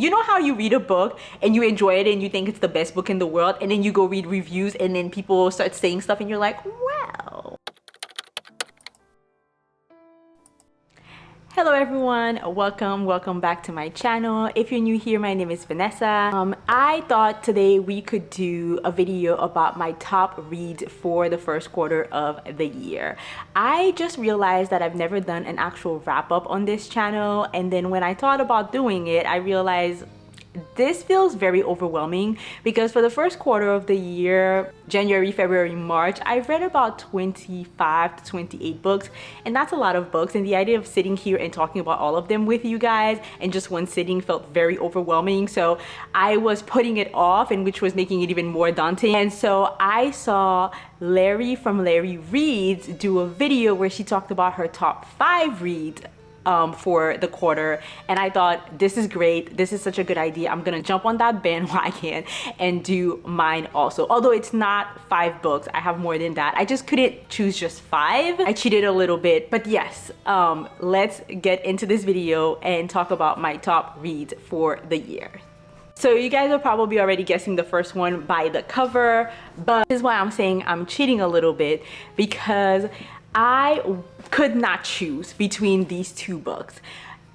You know how you read a book and you enjoy it and you think it's the best book in the world, and then you go read reviews and then people start saying stuff and you're like, wow. Hello everyone, welcome back to my channel. If you're new here, my name is Vanessa. I thought today we could do a video about my top reads for the first quarter of the year. I just realized that I've never done an actual wrap-up on this channel, and then when I thought about doing it, I realized this feels very overwhelming because for the first quarter of the year, January, February, March, I've read about 25 to 28 books, and that's a lot of books, and the idea of sitting here and talking about all of them with you guys in just one sitting felt very overwhelming. So I was putting it off, and which was making it even more daunting. And so I saw Larry from Larry Reads do a video where she talked about her top 5 reads for the quarter, and I thought, this is great, this is such a good idea, I'm gonna jump on that bandwagon and do mine also. Although it's not 5 books, I have more than that. I just couldn't choose just 5. I cheated a little bit, but yes, let's get into this video and talk about my top reads for the year. So you guys are probably already guessing the first one by the cover, but this is why I'm saying I'm cheating a little bit, because I could not choose between these 2 books.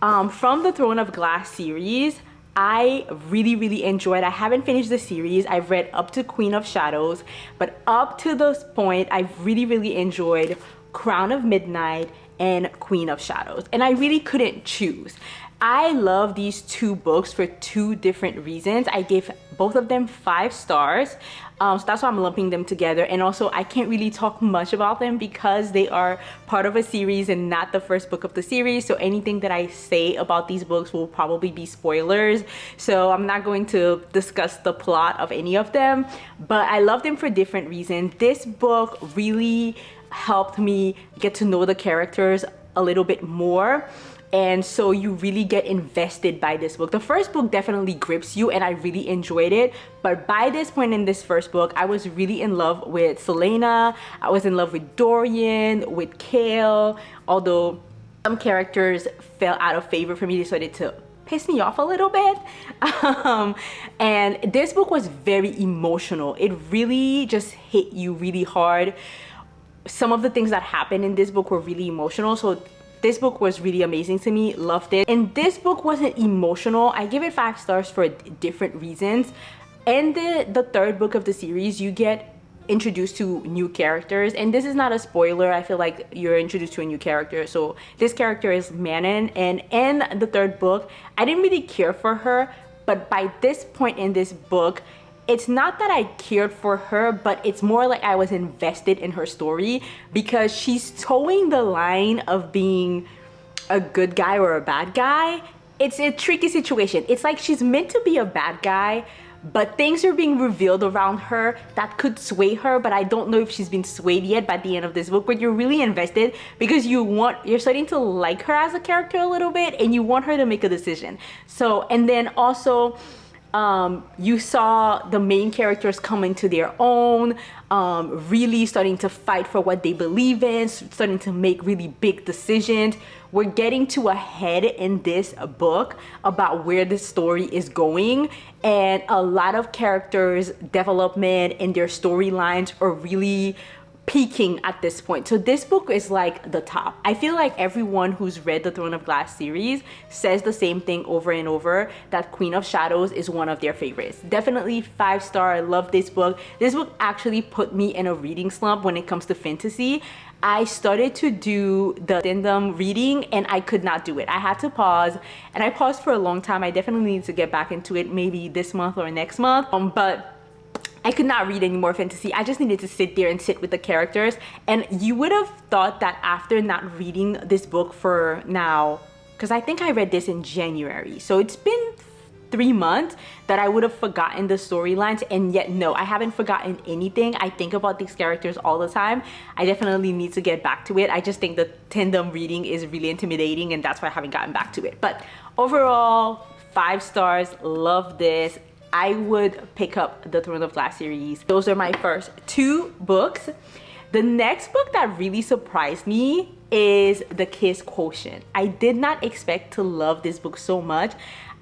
From the Throne of Glass series, I really enjoyed. I haven't finished the series. I've read up to Queen of Shadows, but up to this point, I've really enjoyed Crown of Midnight and Queen of Shadows, and I really couldn't choose. I love these 2 books for 2 different reasons. I gave both of them 5 stars. So that's why I'm lumping them together. And also, I can't really talk much about them because they are part of a series and not the first book of the series. So anything that I say about these books will probably be spoilers. So I'm not going to discuss the plot of any of them, but I love them for different reasons. This book really helped me get to know the characters a little bit more. And so you really get invested by this book. The first book definitely grips you, and I really enjoyed it. But by this point in this first book, I was really in love with Selena. I was in love with Dorian, with Kale. Although some characters fell out of favor for me, they started to piss me off a little bit. And this book was very emotional. It really just hit you really hard. Some of the things that happened in this book were really emotional. So this book was really amazing to me, loved it. And this book wasn't emotional. I give it 5 stars for different reasons. And the third book of the series, you get introduced to new characters. And this is not a spoiler. I feel like you're introduced to a new character. So this character is Manon. And in the third book, I didn't really care for her. But by this point in this book, it's not that I cared for her, but it's more like I was invested in her story because she's towing the line of being a good guy or a bad guy. It's a tricky situation. It's like she's meant to be a bad guy, but things are being revealed around her that could sway her, but I don't know if she's been swayed yet by the end of this book. But you're really invested because you're starting to like her as a character a little bit, and you want her to make a decision. So, and then also, you saw the main characters come into their own, really starting to fight for what they believe in, starting to make really big decisions. We're getting to a head in this book about where the story is going, and a lot of characters' development and their storylines are really peaking at this point. So this book is like the top. I feel like everyone who's read the Throne of Glass series says the same thing over and over, that Queen of Shadows is one of their favorites. Definitely 5 star. I love this book. This book actually put me in a reading slump when it comes to fantasy. I started to do the addendum reading and I could not do it. I had to pause, and I paused for a long time. I definitely need to get back into it, maybe this month or next month. But I could not read any more fantasy. I just needed to sit there and sit with the characters. And you would have thought that after not reading this book for now, because I think I read this in January, so it's been 3 months, that I would have forgotten the storylines. And yet no, I haven't forgotten anything. I think about these characters all the time. I definitely need to get back to it. I just think the tandem reading is really intimidating, and that's why I haven't gotten back to it. But overall, 5 stars. Love this. I would pick up the Throne of Glass series. Those are my first 2 books. The next book that really surprised me is The Kiss Quotient. I did not expect to love this book so much.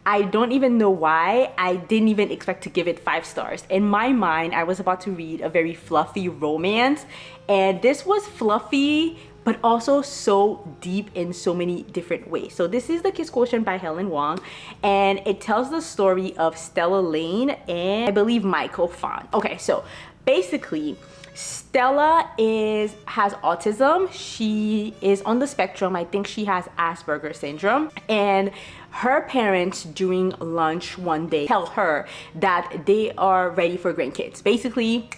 I don't even know why. I didn't even expect to give it 5 stars. In my mind, I was about to read a very fluffy romance, and this was fluffy but also so deep in so many different ways. So this is The Kiss Quotient by Helen Wong, and it tells the story of Stella Lane and I believe Michael Font. Okay, so basically Stella has autism. She is on the spectrum. I think she has Asperger's syndrome, and her parents during lunch one day tell her that they are ready for grandkids. Basically,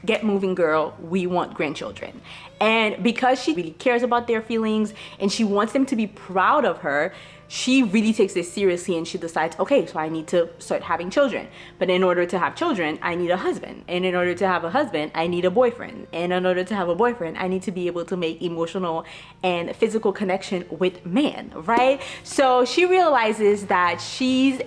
get moving, girl, we want grandchildren. And because she really cares about their feelings and she wants them to be proud of her, she really takes this seriously, and she decides, okay, so I need to start having children. But in order to have children, I need a husband. And in order to have a husband, I need a boyfriend. And in order to have a boyfriend, I need to be able to make emotional and physical connection with man, right? So she realizes that she's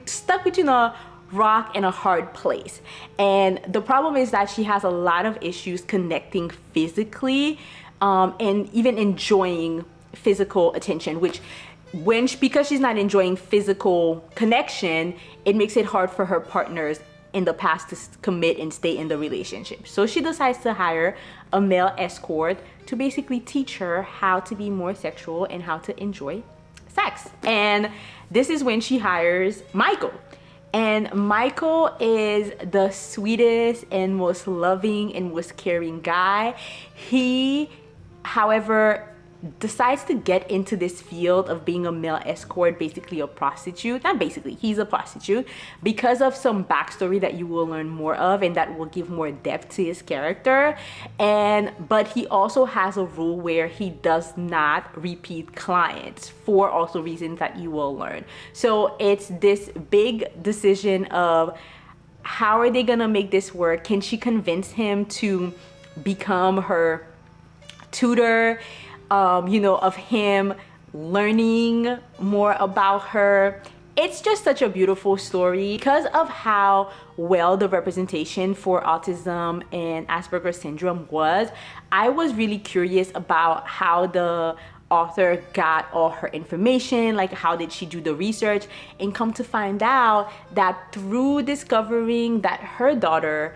stuck between a rock and a hard place. And the problem is that she has a lot of issues connecting physically and even enjoying physical attention, which because she's not enjoying physical connection, it makes it hard for her partners in the past to commit and stay in the relationship. So she decides to hire a male escort to basically teach her how to be more sexual and how to enjoy sex. And this is when she hires Michael. And Michael is the sweetest and most loving and most caring guy. He, however, decides to get into this field of being a male escort, basically a prostitute. Not basically, he's a prostitute, because of some backstory that you will learn more of and that will give more depth to his character. But he also has a rule where he does not repeat clients for also reasons that you will learn. So it's this big decision of how are they gonna make this work? Can she convince him to become her tutor? Of him learning more about her. It's just such a beautiful story because of how well the representation for autism and Asperger's syndrome was. I was really curious about how the author got all her information, like how did she do the research, and come to find out that through discovering that her daughter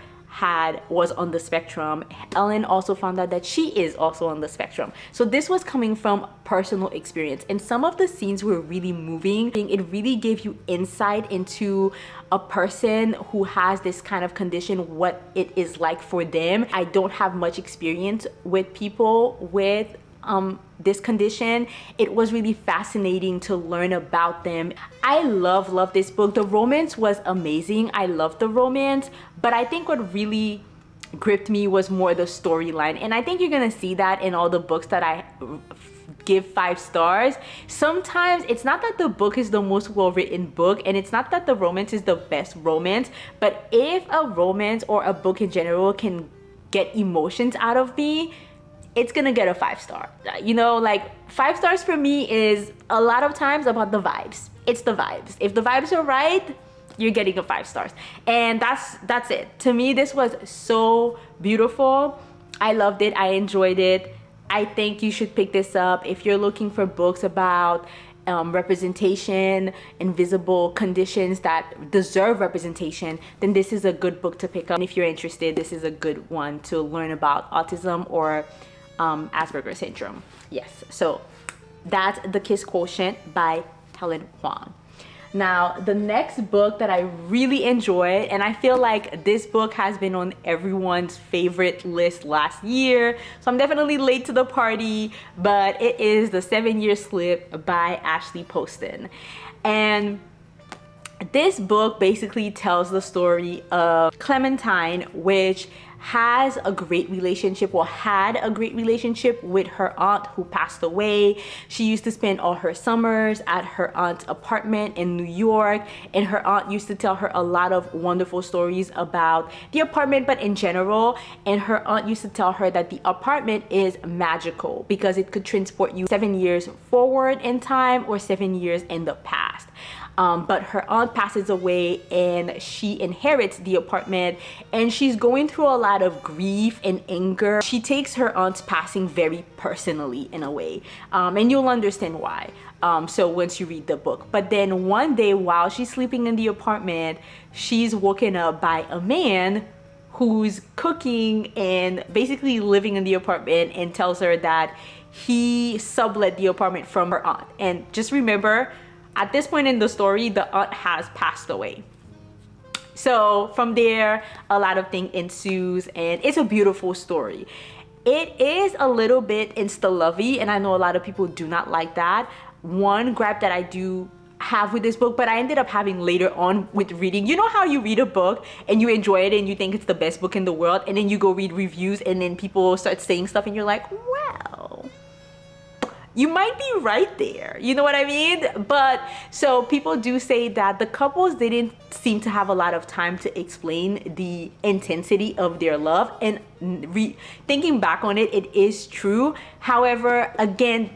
was on the spectrum, Ellen also found out that she is also on the spectrum. So this was coming from personal experience, and some of the scenes were really moving. It really gave you insight into a person who has this kind of condition, what it is like for them. I don't have much experience with people with this condition. It was really fascinating to learn about them. I love this book. The romance was amazing. I loved the romance, but I think what really gripped me was more the storyline. And I think you're gonna see that in all the books that I give 5 stars. Sometimes it's not that the book is the most well-written book, and it's not that the romance is the best romance, but if a romance or a book in general can get emotions out of me, it's gonna get a 5 star. Like 5 stars for me is a lot of times about the vibes. It's the vibes. If the vibes are right, you're getting a 5 stars. And that's it. To me, this was so beautiful. I loved it. I enjoyed it. I think you should pick this up if you're looking for books about representation, invisible conditions that deserve representation. Then this is a good book to pick up. And if you're interested, this is a good one to learn about autism or Asperger's syndrome. Yes, so that's The Kiss Quotient by Helen Wong. Now, the next book that I really enjoyed, and I feel like this book has been on everyone's favorite list last year, so I'm definitely late to the party, but it is The 7-Year Slip by Ashley Poston. And this book basically tells the story of Clementine, which has a great relationship, or had a great relationship with her aunt who passed away. She used to spend all her summers at her aunt's apartment in New York, and her aunt used to tell her a lot of wonderful stories about the apartment, but in general. And her aunt used to tell her that the apartment is magical because it could transport you 7 years forward in time or 7 years in the past. but her aunt passes away and she inherits the apartment, and she's going through a lot of grief and anger. She takes her aunt's passing very personally in a way, and you'll understand why. So once you read the book. But then one day while she's sleeping in the apartment, she's woken up by a man who's cooking and basically living in the apartment, and tells her that he sublet the apartment from her aunt. And just remember, at this point in the story, the aunt has passed away. So from there, a lot of things ensues, and it's a beautiful story. It is a little bit insta-lovey, and I know a lot of people do not like that. One gripe that I do have with this book, but I ended up having later on with reading, you know how you read a book and you enjoy it and you think it's the best book in the world, and then you go read reviews and then people start saying stuff and you're like, well, you might be right there, you know what I mean? But so people do say that the couples didn't seem to have a lot of time to explain the intensity of their love, and thinking back on it, it is true. However, again,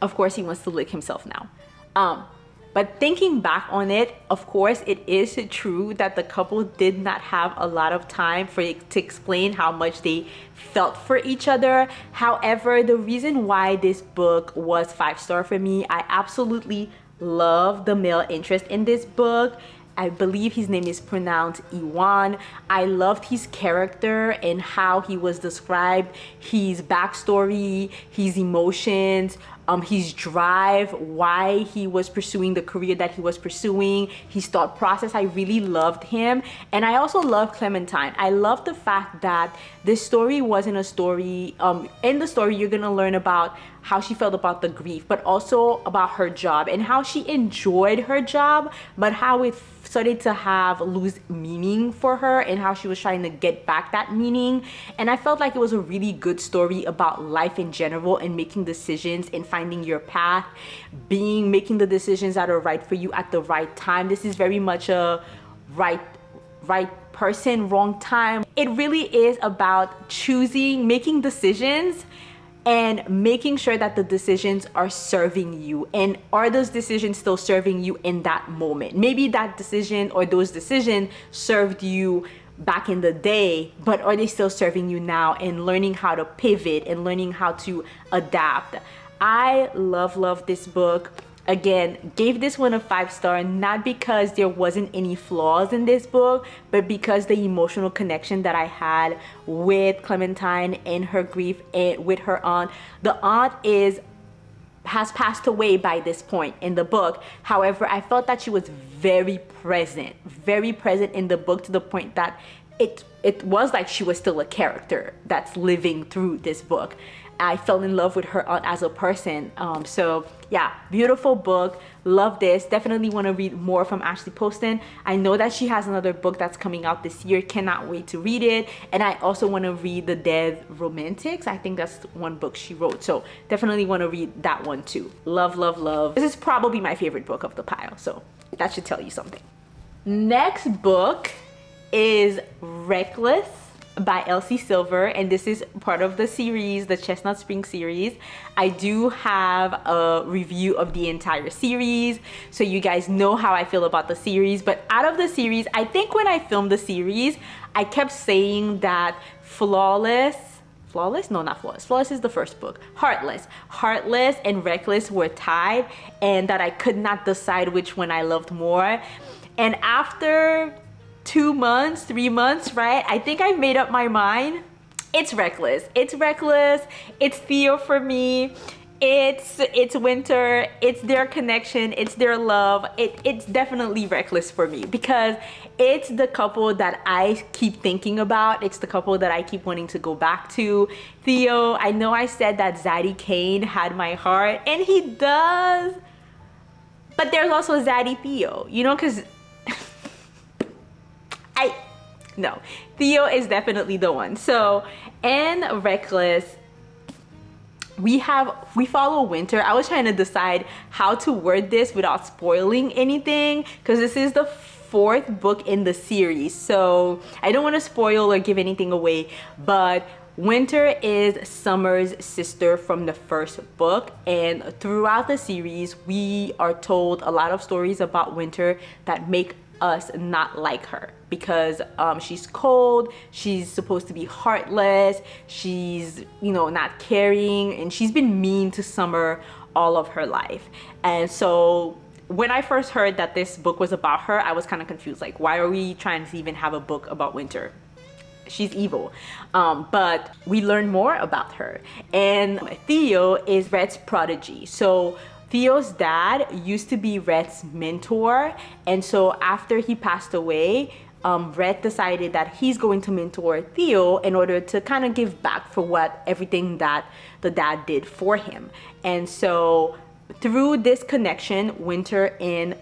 of course he wants to lick himself now. But thinking back on it, of course, it is true that the couple did not have a lot of time to explain how much they felt for each other. However, the reason why this book was 5-star for me, I absolutely love the male interest in this book. I believe his name is pronounced Iwan. I loved his character and how he was described, his backstory, his emotions, his drive, why he was pursuing the career that he was pursuing, his thought process. I really loved him. And I also love Clementine. I love the fact that this story wasn't a story, in the story you're gonna learn about how she felt about the grief, but also about her job and how she enjoyed her job, but how it started to lose meaning for her and how she was trying to get back that meaning. And I felt like it was a really good story about life in general and making decisions and finding your path, making the decisions that are right for you at the right time. This is very much a right person, wrong time. It really is about making decisions and making sure that the decisions are serving you. And are those decisions still serving you in that moment? Maybe that decision or those decisions served you back in the day, but are they still serving you now? And learning how to pivot and learning how to adapt. I love this book. Again, gave this one a 5-star, not because there wasn't any flaws in this book, but because the emotional connection that I had with Clementine and her grief and with her aunt. The aunt has passed away by this point in the book. However, I felt that she was very present in the book, to the point that it was like she was still a character that's living through this book. I fell in love with her aunt as a person. So yeah, beautiful book. Love this. Definitely want to read more from Ashley Poston. I know that she has another book that's coming out this year. Cannot wait to read it. And I also want to read The Dead Romantics. I think that's one book she wrote. So definitely want to read that one too. Love. This is probably my favorite book of the pile. So that should tell you something. Next book is Reckless by Elsie Silver, and this is part of the series, the Chestnut Spring series. I do have a review of the entire series, so you guys know how I feel about the series. But out of the series, I think when I filmed the series, I kept saying that Flawless is the first book. Heartless and Reckless were tied, and that I could not decide which one I loved more. And after 2 months, 3 months, right? I think I've made up my mind. It's Reckless. It's Theo for me. It's Winter. It's their connection. It's their love. It's definitely Reckless for me, because it's the couple that I keep thinking about. It's the couple that I keep wanting to go back to. Theo, I know I said that Zadie Kane had my heart, and he does. But there's also Zadie Theo, you know, because no, Theo is definitely the one. So in Reckless, we follow Winter. I was trying to decide how to word this without spoiling anything, because this is the 4th book in the series, so I don't want to spoil or give anything away. But Winter is Summer's sister from the first book, and throughout the series we are told a lot of stories about Winter that make us not like her, because she's cold, she's supposed to be heartless, she's, you know, not caring, and she's been mean to Summer all of her life. And so when I first heard that this book was about her, I was kind of confused, like, why are we trying to even have a book about Winter? She's evil. But we learn more about her, and Theo is Red's prodigy. So Theo's dad used to be Red's mentor, and so after he passed away, Red decided that he's going to mentor Theo in order to kind of give back for everything that the dad did for him. And so through this connection, Winter and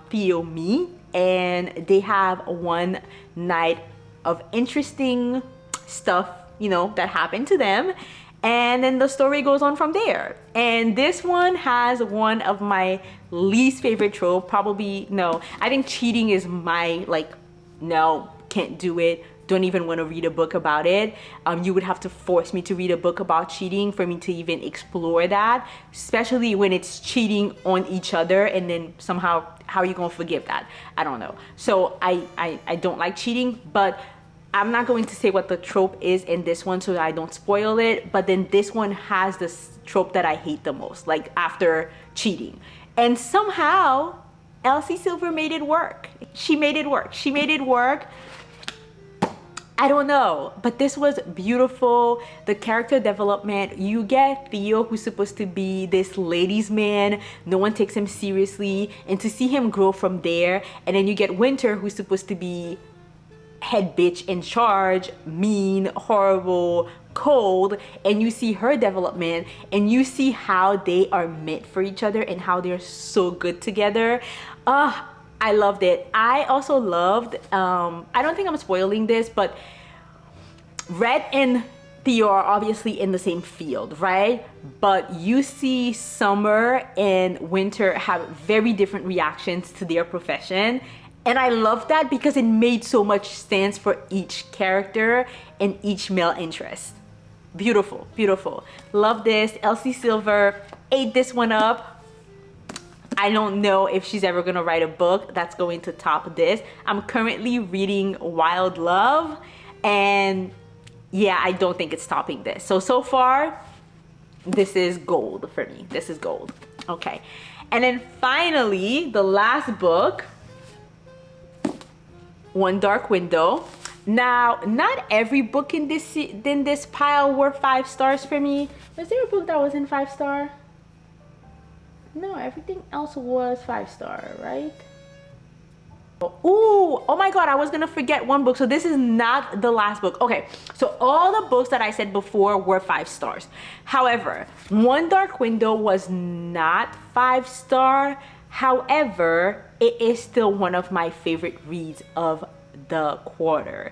Theo meet, and they have one night of interesting stuff, you know, that happened to them, and then the story goes on from there. And this one has one of my least favorite trope, probably, no, I think cheating is my, like, no, can't do it, don't even want to read a book about it. You would have to force me to read a book about cheating for me to even explore that, especially when it's cheating on each other, and then somehow, how are you gonna forgive that? I don't know. So I don't like cheating, but I'm not going to say what the trope is in this one so that I don't spoil it, but then this one has this trope that I hate the most, like after cheating. And somehow Elsie Silver made it work. She made it work. She made it work. I don't know, but this was beautiful. The character development, you get Theo, who's supposed to be this ladies' man, no one takes him seriously, and to see him grow from there. And then you get Winter, who's supposed to be head bitch in charge, mean, horrible, cold, and you see her development, and you see how they are meant for each other and how they're so good together. I loved it. I also loved, I don't think I'm spoiling this, but Red and Theo are obviously in the same field, right? But you see Summer and Winter have very different reactions to their profession. And I love that because it made so much sense for each character and each male interest. Beautiful, beautiful. Love this. Elsie Silver ate this one up. I don't know if she's ever gonna write a book that's going to top this. I'm currently reading Wild Love, and yeah, I don't think it's topping this. So far, this is gold for me. This is gold. Okay. And then finally, the last book, One Dark Window. Now, not every book in this pile were 5 stars for me. Was there a book that was in 5-star? No, everything else was 5-star, right? Ooh, oh my god, I was gonna forget one book. So this is not the last book. Okay, so all the books that I said before were 5 stars. However, One Dark Window was not 5-star. However, it is still one of my favorite reads of the quarter.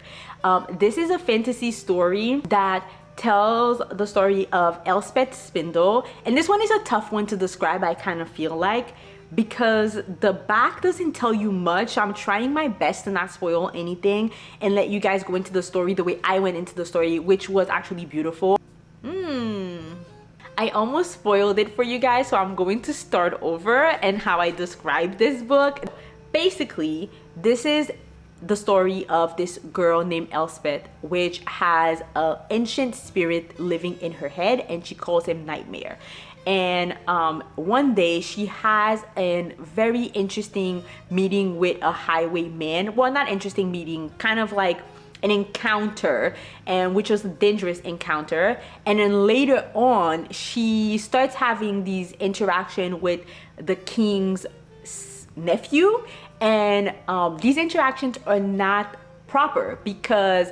This is a fantasy story that tells the story of Elspeth Spindle, and this one is a tough one to describe, I kind of feel like, because the back doesn't tell you much. I'm trying my best to not spoil anything and let you guys go into the story the way I went into the story, which was actually beautiful. I almost spoiled it for you guys, so I'm going to start over and how I describe this book. Basically, this is the story of this girl named Elspeth, which has an ancient spirit living in her head, and she calls him Nightmare. And one day she has a very interesting meeting with a highwayman. Well, not interesting meeting, kind of like an encounter, and which was a dangerous encounter. And then later on, she starts having these interaction with the king's nephew, and these interactions are not proper because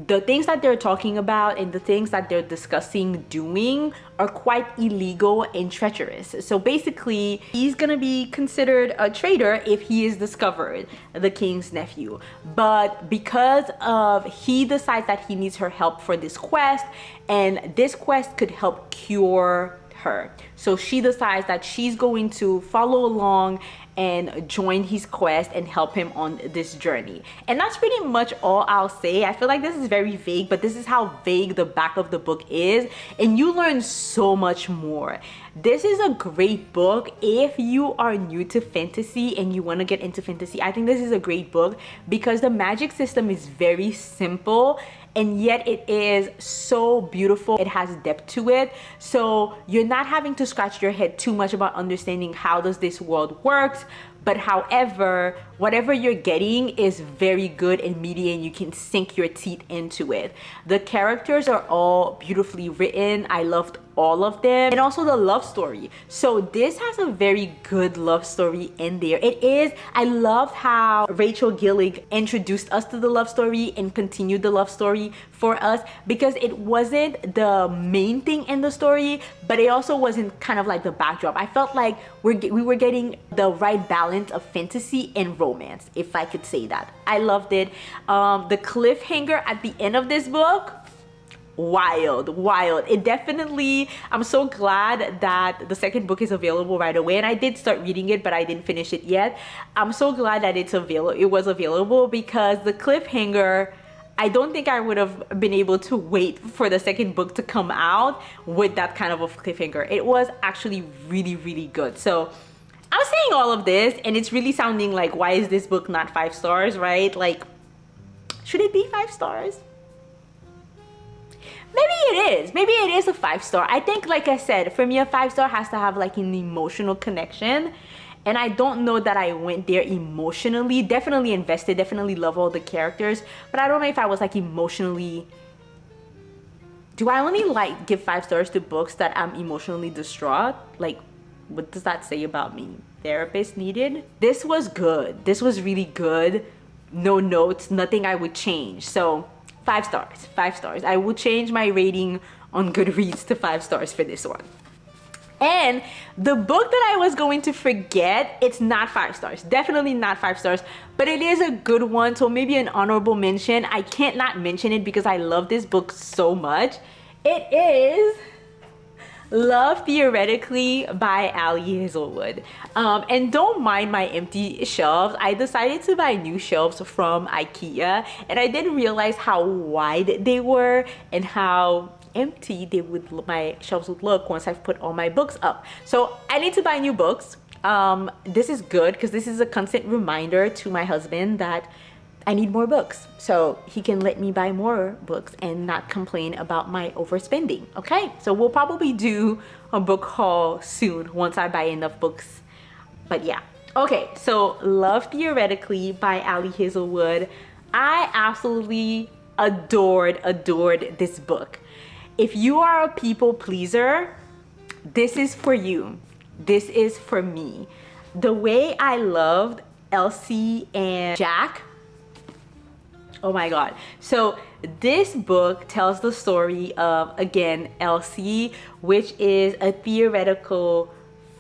the things that they're talking about and the things that they're discussing doing are quite illegal and treacherous. So basically, he's gonna be considered a traitor if he is discovered, the king's nephew. But because of he decides that he needs her help for this quest, and this quest could help cure her. So she decides that she's going to follow along and join his quest and help him on this journey. And that's pretty much all I'll say. I feel like this is very vague, but this is how vague the back of the book is, and you learn so much more. This is a great book if you are new to fantasy and you want to get into fantasy. I think this is a great book because the magic system is very simple, and yet it is so beautiful. It has depth to it, so you're not having to scratch your head too much about understanding how does this world works. But however, whatever you're getting is very good and meaty, and you can sink your teeth into it. The characters are all beautifully written. I loved all of them. And also the love story. So this has a very good love story in there. It is, I loved how Rachel Gillig introduced us to the love story and continued the love story for us, because it wasn't the main thing in the story, but it also wasn't kind of like the backdrop. I felt like we were getting the right balance of fantasy and romance, if I could say that. I loved it. The cliffhanger at the end of this book, wild. It definitely, I'm so glad that the second book is available right away, and I did start reading it, but I didn't finish it yet. I'm so glad that it was available, because the cliffhanger, I don't think I would have been able to wait for the second book to come out with that kind of a cliffhanger. It was actually really good. So I'm saying all of this and it's really sounding like, why is this book not 5 stars, right? Like, should it be 5 stars? Maybe it is. Maybe it is a 5 star. I think, like I said, for me, a 5 star has to have like an emotional connection. And I don't know that I went there emotionally. Definitely invested, definitely love all the characters. But I don't know if I was like emotionally... Do I only like give 5 stars to books that I'm emotionally distraught? Like, what does that say about me? Therapist needed? This was good. This was really good. No notes, nothing I would change. So 5 stars, 5 stars. I will change my rating on Goodreads to 5 stars for this one. And the book that I was going to forget, it's not 5 stars. Definitely not 5 stars, but it is a good one. So maybe an honorable mention. I can't not mention it because I love this book so much. It is Love Theoretically by Ali Hazelwood. And don't mind my empty shelves. I decided to buy new shelves from IKEA, and I didn't realize how wide they were and how empty my shelves would look once I've put all my books up. So I need to buy new books. This is good because this is a constant reminder to my husband that I need more books, so he can let me buy more books and not complain about my overspending. Okay, so we'll probably do a book haul soon once I buy enough books. But yeah, okay, so Love Theoretically by Ali Hazelwood. I absolutely adored this book. If you are a people pleaser, this is for you. This is for me. The way I loved Elsie and Jack, oh my god. So this book tells the story of, again, Elsie, which is a theoretical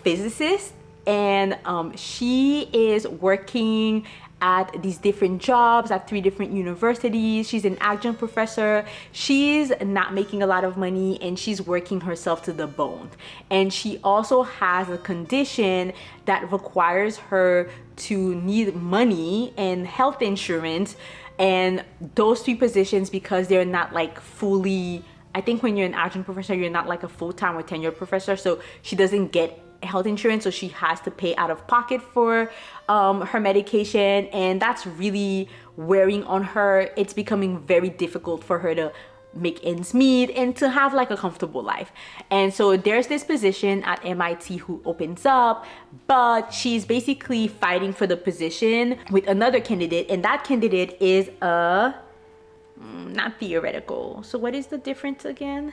physicist, and she is working at these different jobs at 3 different universities. She's an adjunct professor. She's not making a lot of money and she's working herself to the bone. And she also has a condition that requires her to need money and health insurance. And those 3 positions, because they're not like fully, I think when you're an adjunct professor, you're not like a full-time or tenured professor, so she doesn't get health insurance, so she has to pay out of pocket for her medication, and that's really wearing on her. It's becoming very difficult for her to make ends meet and to have like a comfortable life. And so there's this position at MIT who opens up, but she's basically fighting for the position with another candidate, and that candidate is not theoretical. So what is the difference again?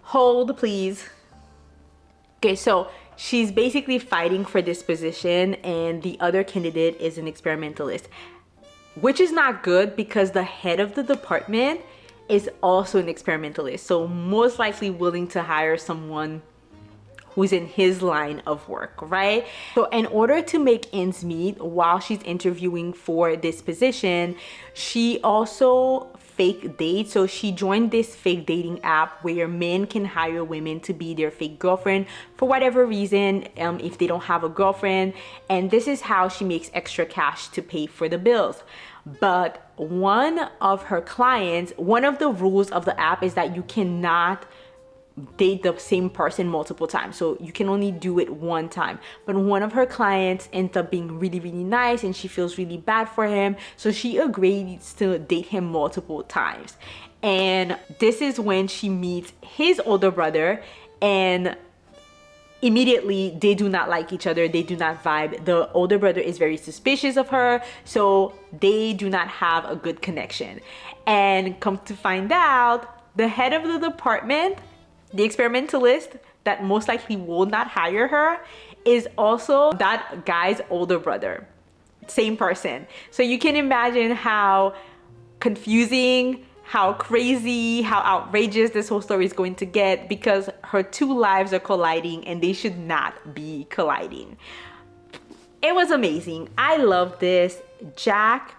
Hold please. Okay, so she's basically fighting for this position, and the other candidate is an experimentalist, which is not good because the head of the department is also an experimentalist, so most likely willing to hire someone who's in his line of work, right? So in order to make ends meet while she's interviewing for this position, she also fake date. So she joined this fake dating app where men can hire women to be their fake girlfriend for whatever reason, if they don't have a girlfriend. And this is how she makes extra cash to pay for the bills. But one of her clients, one of the rules of the app is that you cannot date the same person multiple times, so you can only do it one time. But one of her clients ends up being really, really nice, and she feels really bad for him, so she agrees to date him multiple times. And this is when she meets his older brother, and immediately they do not like each other, they do not vibe. The older brother is very suspicious of her, so they do not have a good connection. And come to find out, the head of the department, the experimentalist that most likely will not hire her, is also that guy's older brother. Same person. So you can imagine how confusing, how crazy, how outrageous this whole story is going to get, because her two lives are colliding and they should not be colliding. It was amazing. I love this. Jack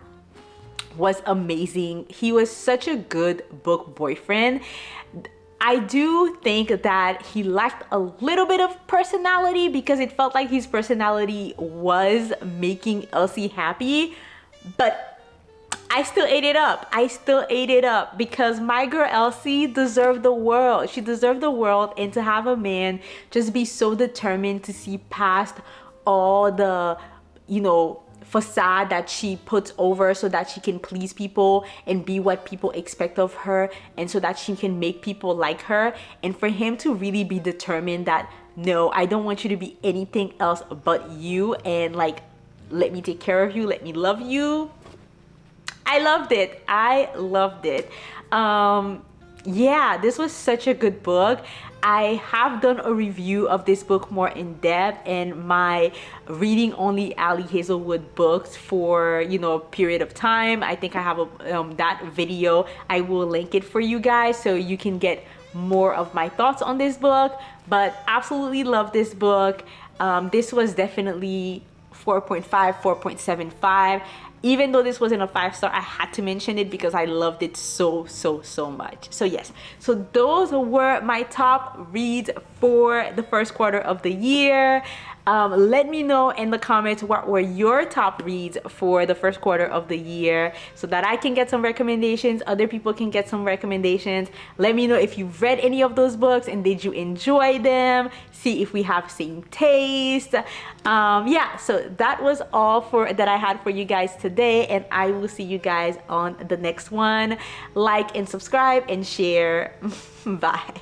was amazing. He was such a good book boyfriend. I do think that he lacked a little bit of personality, because it felt like his personality was making Elsie happy, but I still ate it up. I still ate it up, because my girl Elsie deserved the world. She deserved the world, and to have a man just be so determined to see past all the, you know, facade that she puts over so that she can please people and be what people expect of her, and so that she can make people like her. And for him to really be determined that, no, I don't want you to be anything else but you, and like, let me take care of you, let me love you. I loved it. I loved it. Yeah, this was such a good book. I have done a review of this book more in depth in my reading only Ali Hazelwood books for, you know, a period of time. I think I have that video. I will link it for you guys so you can get more of my thoughts on this book. But absolutely love this book. This was definitely 4.5, 4.75. Even though this wasn't a 5-star, I had to mention it because I loved it so much. So yes, so those were my top reads for the first quarter of the year. Let me know in the comments what were your top reads for the first quarter of the year, so that I can get some recommendations, other people can get some recommendations. Let me know if you've read any of those books and did you enjoy them. See if we have same taste. Yeah, so that was all that I had for you guys today, and I will see you guys on the next one. Like and subscribe and share. Bye.